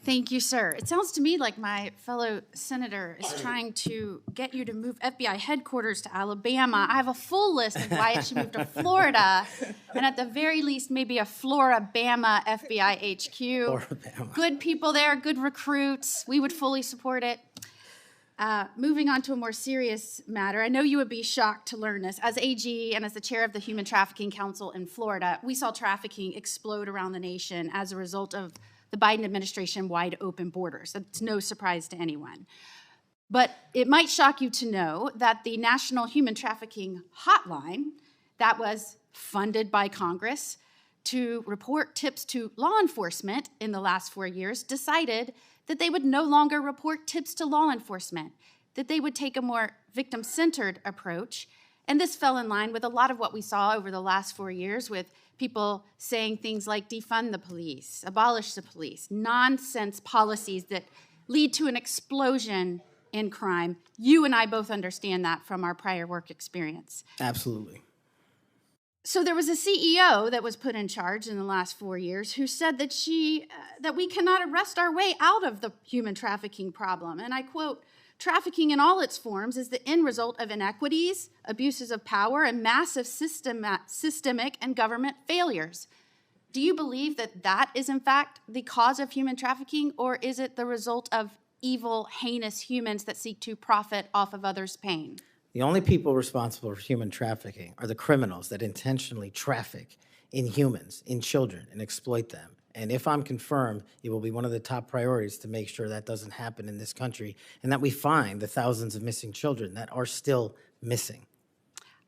Thank you, sir. It sounds to me like my fellow senator is trying to get you to move FBI headquarters to Alabama. I have a full list of why it should move to Florida, and at the very least, maybe a Florabama FBI HQ. Florabama. Good people there, good recruits. We would fully support it. Moving on to a more serious matter, I know you would be shocked to learn this. As AG and as the chair of the Human Trafficking Council in Florida, we saw trafficking explode around the nation as a result of the Biden administration wide open borders. That's no surprise to anyone. But it might shock you to know that the National Human Trafficking Hotline that was funded by Congress to report tips to law enforcement in the last 4 years decided that they would no longer report tips to law enforcement, that they would take a more victim-centered approach. And this fell in line with a lot of what we saw over the last 4 years with people saying things like defund the police, abolish the police, nonsense policies that lead to an explosion in crime. You and I both understand that from our prior work experience. Absolutely. So there was a CEO that was put in charge in the last 4 years who said that we cannot arrest our way out of the human trafficking problem. And I quote, "Trafficking in all its forms is the end result of inequities, abuses of power, and massive systemic and government failures." Do you believe that that is, in fact, the cause of human trafficking, or is it the result of evil, heinous humans that seek to profit off of others' pain? The only people responsible for human trafficking are the criminals that intentionally traffic in humans, in children, and exploit them. And if I'm confirmed, it will be one of the top priorities to make sure that doesn't happen in this country and that we find the thousands of missing children that are still missing.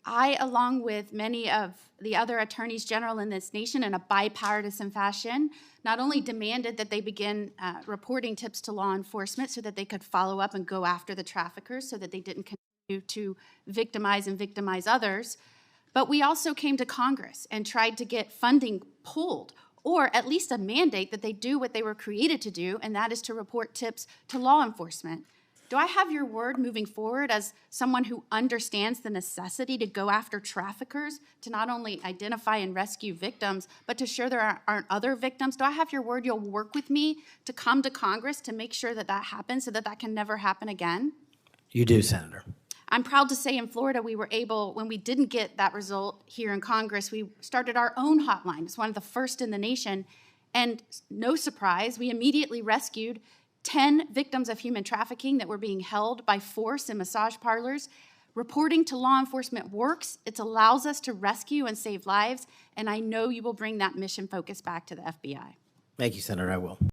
I, along with many of the other attorneys general in this nation in a bipartisan fashion, not only demanded that they begin reporting tips to law enforcement so that they could follow up and go after the traffickers so that they didn't continue to victimize others, but we also came to Congress and tried to get funding pulled, or at least a mandate that they do what they were created to do, and that is to report tips to law enforcement. Do I have your word moving forward as someone who understands the necessity to go after traffickers, to not only identify and rescue victims, but to ensure there aren't other victims? Do I have your word you'll work with me to come to Congress to make sure that that happens so that that can never happen again? You do, Senator. I'm proud to say in Florida we were able, when we didn't get that result here in Congress, we started our own hotline. It's one of the first in the nation. And no surprise, we immediately rescued 10 victims of human trafficking that were being held by force in massage parlors. Reporting to law enforcement works. It allows us to rescue and save lives. And I know you will bring that mission focus back to the FBI. Thank you, Senator. I will.